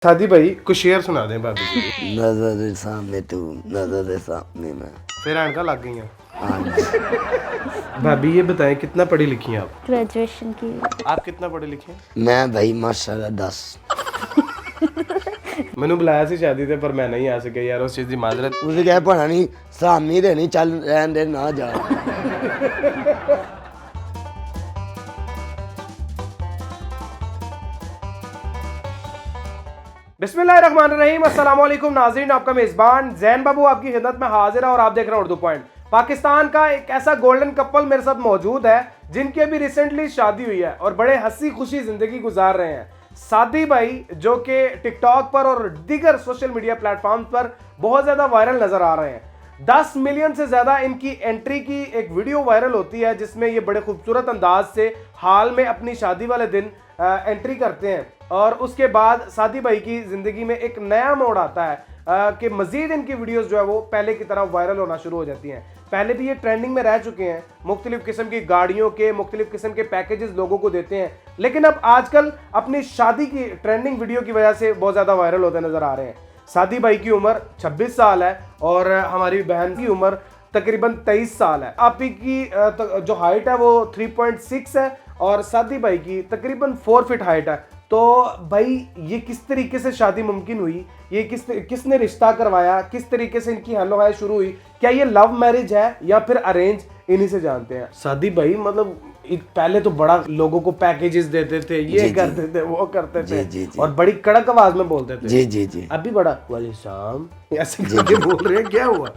सादी भाई कुछ शेर सुना दें भाभी जी। नजर सामने तू, नजर सामने मैं। फिर ऐनका लग गई हैं। हाँ जी। भाभी ये बताएं कितना पढ़ी लिखी हैं आप? ग्रेजुएशन की। आप कितना पढ़े लिखे हैं? मैं भाई माशाल्लाह 10। मैंने बुलाया सी शादी ते पर मैं नहीं आ सके यार, उस चीज़ की माजरत। उसे क्या पढ़ा नहीं, सामने रहनी, चल रहन दे ना जा। बिस्मिल्लाहिर्रहमानिर्रहीम, अस्सलाम वालेकुम नाज़रीन, आपका मेज़बान जैन बाबू आपकी खिदमत में हाजिर है और आप देख रहे हैं उर्दू पॉइंट। पाकिस्तान का एक ऐसा गोल्डन कपल मेरे साथ मौजूद है जिनकी अभी रिसेंटली शादी हुई है और बड़े हंसी खुशी जिंदगी गुजार रहे हैं। सादी भाई जो कि टिकटॉक पर और दीगर सोशल मीडिया प्लेटफॉर्म पर बहुत ज्यादा वायरल नजर आ रहे हैं। 10 मिलियन से ज्यादा इनकी एंट्री की एक वीडियो वायरल होती है जिसमें ये बड़े खूबसूरत अंदाज से हाल में अपनी शादी वाले दिन एंट्री करते हैं और उसके बाद सादी भाई की जिंदगी में एक नया मोड़ आता है कि मजीद इनकी वीडियोस जो है वो पहले की तरह वायरल होना शुरू हो जाती हैं। पहले भी ये ट्रेंडिंग में रह चुके हैं, मुख्तलिफ किस्म की गाड़ियों के मुख्तलिफ किस्म के पैकेजेस लोगों को देते हैं, लेकिन अब आजकल अपनी शादी की ट्रेंडिंग वीडियो की वजह से बहुत ज़्यादा वायरल होते नजर आ रहे हैं। सादी भाई की उम्र 26 साल है और हमारी बहन की उम्र तकरीबन 23 साल है। आप ही की जो हाइट है वो 3.6 है और सादी भाई की तकरीबन 4 फीट हाइट है। तो भाई ये किस तरीके से शादी मुमकिन हुई, ये किसने रिश्ता करवाया, किस तरीके से इनकी हेलो हाय शुरू हुई, क्या ये लव मैरिज है या फिर अरेंज, इन्हीं से जानते हैं। सादी भाई मतलब पहले तो बड़ा लोगों को पैकेजेस देते थे, ये करते थे वो करते थे जी। और बड़ी कड़क आवाज में बोलते थे। जी जी जी। अभी बड़ा वाले शाम ऐसे करके बोल रहे हैं, क्या हुआ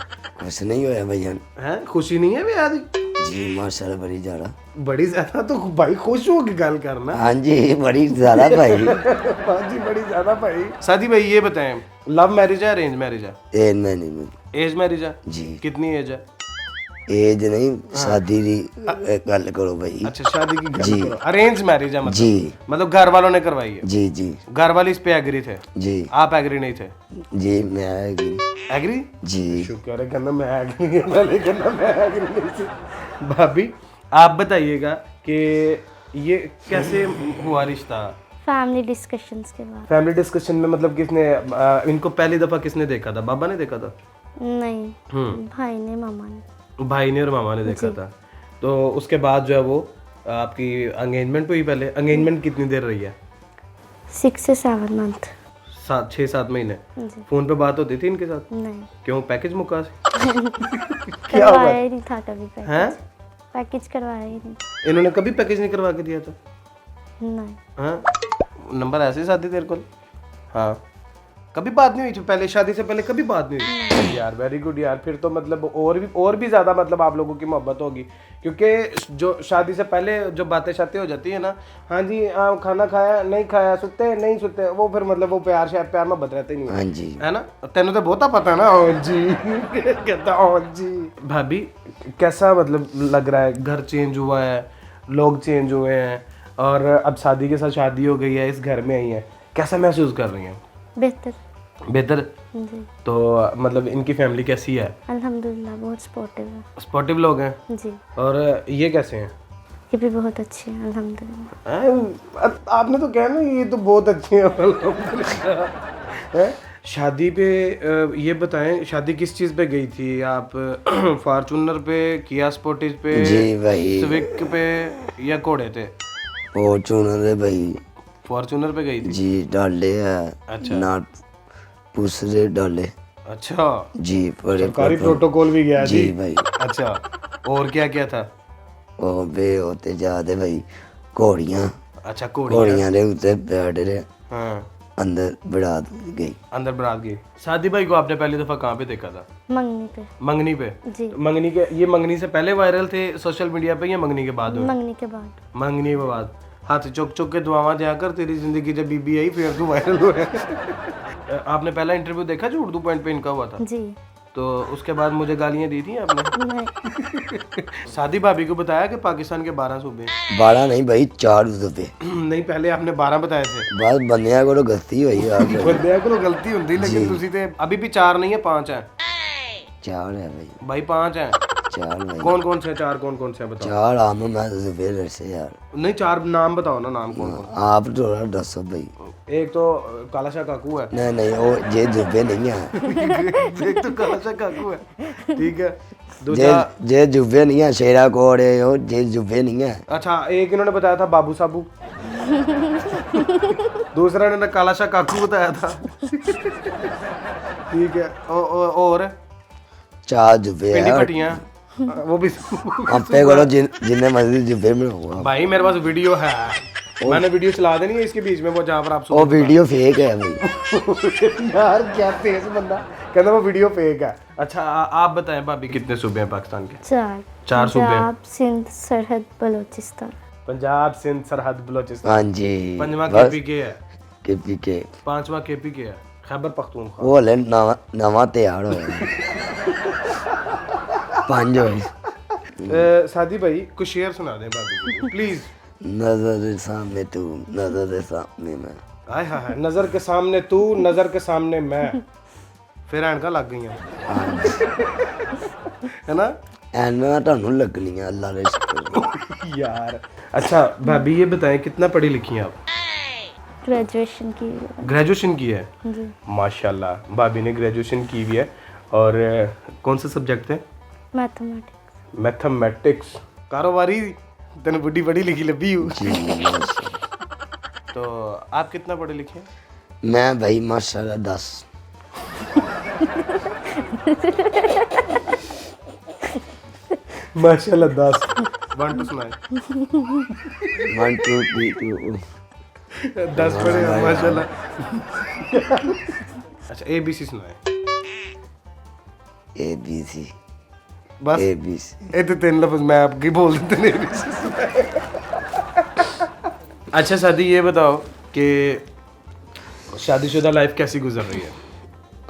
कुछ नहीं हुआ भैया। है? खुशी नहीं है भैया जी माशाल्लाह बड़ी ज्यादा। बड़ी ज्यादा? तो भाई खुश हो के गल करना। हाँ जी बड़ी ज्यादा भाई। हाँ जी बड़ी ज्यादा भाई। सादी भाई ये बताएं, लव मैरिज है अरेंज मैरिज है? एज में नहीं। एज मैरिज है जी। कितनी एज है? एज नहीं, शादी दी गल करो भाई। अच्छा शादी की जी। गल करो। अरेंज मैरिज है मतलब? जी। मतलब घर वालों ने करवाई है? जी जी घर वाले इस पे एग्री थे? जी आप एग्री नहीं थे? जी मैं एग्री? जी। शुक्र है कहना मैं एग्री वाले कहना मैं एग्री नहीं थी। भाभी आप बताइएगा कि ये कैसे हुआ रिश्ता? फैमिली डिस्कशंस के बाद। फैमिली डिस्कशन में मतलब किसने इनको पहली दफा किसने देखा था? बाबा ने देखा था? नहीं, भाई ने, मामा ने। भाई ने और मामा ने देखा था। तो उसके बाद जो है वो आपकी एंगेजमेंट हुई। पहले एंगेजमेंट कितनी देर रही है? 6 से 7 मंथ। 6-7 महीने। जी। फोन पे बात होती थी इनके साथ? नहीं, क्यों, पैकेज मुका से? क्या हुआ? करवाया ही नहीं था कभी हैं? पैकेज करवाया ही नहीं। इन्होंने कभी पैकेज नहीं करवा के दिया था? नहीं। हाँ, नंबर ऐसे ही शादी तेरे को? हाँ, कभी बात नहीं हुई थी पहले? शादी से पहले कभी बात नहीं हुई? यार वेरी गुड यार, फिर तो मतलब और भी ज्यादा मतलब आप लोगों की मोहब्बत होगी, क्योंकि जो शादी से पहले जो बातें शातें हो जाती है ना, हाँ जी खाना खाया नहीं खाया, सुते नहीं सुते, वो फिर मतलब वो प्यार मोहब्बत रहते नहीं है। हाँ जी। है ना? तेनू तो बहुता पता है ना। हाँ जी कहता हाँ जी। भाभी कैसा मतलब लग रहा है? घर चेंज हुआ है, लोग चेंज हुए हैं और अब शादी के साथ शादी हो गई है, इस घर में आई है, कैसा महसूस कर रही हैं? बेहतर? जी। तो मतलब इनकी फैमिली कैसी है? अल्हम्दुलिल्लाह बहुत सपोर्टिव है। सपोर्टिव लोग हैं? जी। और ये कैसे हैं? ये भी बहुत अच्छे हैं अल्हम्दुलिल्लाह। आपने तो कहा ना ये तो बहुत अच्छे हैं। शादी पे ये बताएं, शादी किस चीज़ पे गई थी आप? फॉर्चूनर पे, किया स्पोर्टिज पे, जी भाई। स्विफ्ट पे या घोड़े थे? फॉर्चूनर है भाई। फॉर्चूनर पे गई थी? जी डाले है। अच्छा। ना पूसरे डाले। अच्छा जी बड़े सरकारी प्रोटोकॉल भी गया जी जी भाई। अच्छा, और क्या क्या था? ओ बे होते जाते भाई घोड़ियां। अच्छा घोड़ियाँ। घोड़ियां दे उत्ते बैठ रहे, हाँ, अंदर बारात गई। अंदर बारात गई। शादी भाई को आपने पहली दफा कहाँ पे देखा था? मंगनी पे। मंगनी पे? जी। मंगनी के, ये मंगनी से पहले वायरल थे सोशल मीडिया पे या मंगनी के बाद हुए? मंगनी के बाद। मंगनी के बाद। हाथ चुक चुक के दुआवां दिया कर, तेरी जिंदगी जब बीबी आई फिर तू वायरल हुआ। आपने पहला इंटरव्यू देखा जो उर्दू पॉइंट पे इनका हुआ था? जी। तो उसके बाद मुझे गालियां दी थी आपने? नहीं। शादी भाभी को बताया कि पाकिस्तान के 12 सूबे? 12 नहीं भाई 4 रुपए। नहीं पहले आपने 12 बताए थे। बस बंदियां को गलती हुई आप। बंदे को गलती होती, लेकिन तुसी ते अभी भी 4 नहीं है 5 है। 4 है भाई। भाई 5 है। चार भाई कौन कौन से चार कौन कौन से हैं बताओ। चार आम मैं जुबेर से यार नहीं चार नाम बताओ ना, नाम कौन कौन। आप थोड़ा दसो भाई। एक तो काला शाह काकू है। नहीं नहीं वो ये जुबे नहीं है। एक तो काला शाह काकू है, ठीक है। जे दूसरा जे जुबे नहीं है शेरा कोड़े हो, जे जुबे नहीं है। अच्छा एक इन्होंने बताया था बाबू साबू। दूसरा इन्होंने काला शाह काकू बताया था। ठीक है और चार जुबे पिंडी है पट्टियां वो भी। आपे करो जिन्ने मर्जी जुबे में हुआ। भाई मेरे पास वीडियो है, मैंने वीडियो चला देनी है इसके बीच में, वो जहाँ पर आप वो वीडियो फेक है भाई। यार क्या तेज बंदा कहता वो वीडियो फेक है। अच्छा आप बताएं भाभी कितने सूबे हैं पाकिस्तान के। चार सूबे। पंजाब सिंध सरहद बलूचिस्तान। पंजाब सिंध सरहद बलोचिस्तान। हाँ जी पंजवा बस केपी के है, केपी के पांचवा केपी के है खैबर पख्तूनख्वा। वो ले नवा तैयार होया पांच होए। सादी भाई कुछ शेर सुना दें भाभी को प्लीज। नजर सामने तू नजर सामने मैं। हाय हाय हाय, नजर के सामने तू नजर के सामने मैं, फिर ऐनका लग गई हैं है ना। ਐਨਾ ਤੁਹਾਨੂੰ ਲੱਗਣੀਆਂ ਅੱਲਾ ਦੇ ਸ਼ੁਕਰ। यार अच्छा भाभी ये बताएं कितना पढ़ी लिखी हैं आप। ग्रेजुएशन की है। ग्रेजुएशन की है जी। माशाल्लाह, भाभी ने ग्रेजुएशन की हुई है। और कौन से सब्जेक्ट थे। मैथमेटिक्स। मैथमेटिक्स। कारोबारी तेने बुढ़ी बड़ी लिखी लबी हूँ। ਜੀ ਮਾਸ਼ਾਅੱਲਾ। तो आप कितना पढ़े लिखे हैं। ਮੈਂ ਭਾਈ ਮਾਸ਼ਾਅੱਲਾ 10 माशाल्लाह 10। 1 2 सुनाए। 1 2 3 2 10 पढ़े हैं, माशाल्लाह। अच्छा ABC सुनाए। ए बी सी बस ए बी सी। ये तो 3 लफ्ज मैं आपकी बोल देते नहीं ABC सुनाए। अच्छा शादी ये बताओ कि शादीशुदा लाइफ कैसी गुजर रही है।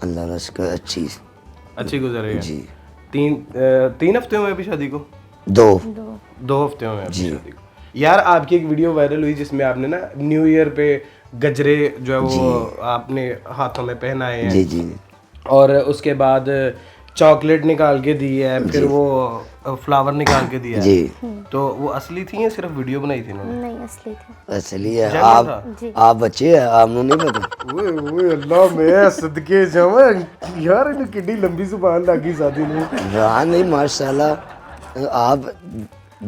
अल्लाह का शुक्र अच्छी अच्छी गुजर रही है। जी। 3 हफ्ते हुए अभी शादी को। 2 2 हफ्ते हुए अभी जी। शादी को। यार आपकी एक वीडियो वायरल हुई जिसमें आपने ना न्यू ईयर पे गजरे जो है वो आपने हाथों में पहनाए हैं। जी जी और उसके बाद चॉकलेट निकाल के दी है, फिर वो फ्लावर निकाल के दिया है। जी तो वो असली थी या सिर्फ वीडियो बनाई थी इन्होंने। नहीं असली थे। असली है। जैसा आप जी। आप बच्चे हैं आपको नहीं पता। ओए ओए अल्लाह मैं सदके जावां यार इन्हें कितनी लंबी जुबान लगी शादी में। हाँ नहीं माशाल्लाह आप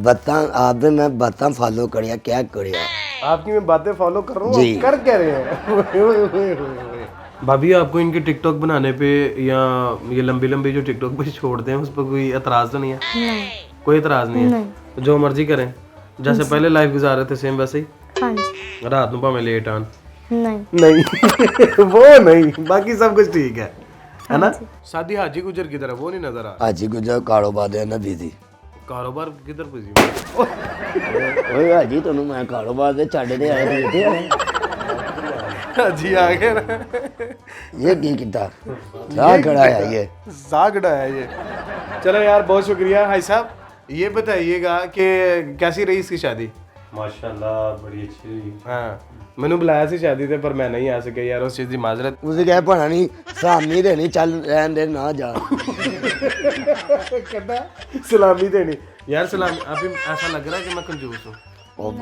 बता आपने मैं बता फॉलो करिया क्या करिया। आपकी मैं बातें फॉलो कर रहा हूँ, जी। आप कर क्या रहे हैं। ओए ओए ओए ओए। भाभी आपको इनके टिकटॉक बनाने पे या ये लंबी लंबी जो टिकटॉक पे छोड़ते हैं उस पर कोई एतराज तो नहीं है। नहीं। कोई एतराज नहीं है। तो जो मर्जी करें, जैसे पहले लाइफ गुजार रहे थे सेम वैसे ही। हाँ जी। रात में भाਵੇਂ लेट आन। नहीं। नहीं वो नहीं, बाकी सब कुछ ठीक है ना। शादी हाजी गुजर किधर है वो नहीं नजर आ। आज गुजर कारोबार है ना बिजी। कारोबार किधर पुजी। ओए हाजी ਤੁਹਾਨੂੰ ਮੈਂ ਕਾਰੋਬਾਰ ਦੇ ਛੱਡ ਦੇ ਆਏ ਤੇ हाजी आ गए ना। ये की किता क्या खड़ा है ये। जागड़ा है ये। चलो यार बहुत शुक्रिया भाई साहब। ये बताइएगा कि कैसी रही इसकी शादी। माशाल्लाह बड़ी अच्छी रही। हाँ मैंने बुलाया सी शादी ते पर मैं नहीं आ सके यार, उस चीज़ की माजरत। उसे कह पढ़ा नहीं सामने देनी चल रहन दे ना जा। कहता सलामी देनी यार। सलामी अभी ऐसा लग रहा है कि मैं कंजूस हूँ। ਉਹ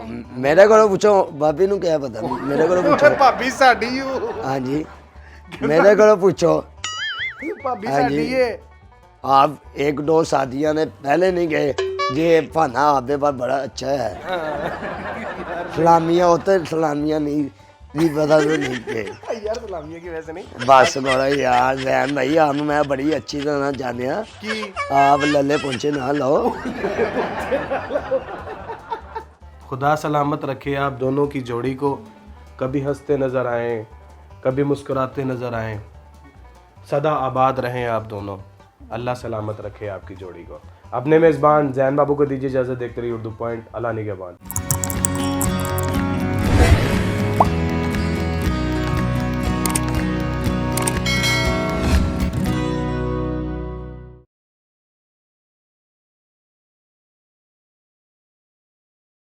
ਮੇਰੇ ਕੋਲੋਂ ਪੁੱਛੋ ਬਾਬੀ ਨੂੰ ਕਿਆ ਪਤਾ ਮੇਰੇ ਕੋਲੋਂ ਪੁੱਛੋ। भाभी साडी हूँ। हाँ जी मेरे को पूछो। भाभी हाँ साडी जी। है। आप 1-2 शादियां ने पहले नहीं गए ये भाना आपके पास बड़ा अच्छा है। सलामियां होते सलामियां नहीं पता तो नहीं थे। यार सलामिया की वैसे नहीं बस बड़ा यार जैन भाई आप मैं बड़ी अच्छी तरह जाने कि आप लल्ले पहुंचे ना लो। खुदा सलामत रखे आप दोनों की जोड़ी को, कभी हंसते नजर आए कभी मुस्कुराते नजर आए, सदा आबाद रहें आप दोनों। अल्लाह सलामत रखे आपकी जोड़ी को। अपने मेज़बान जैन बाबू को दीजिए इजाज़त। देखते रहिए उर्दू पॉइंट। अल्लाह निगहबान।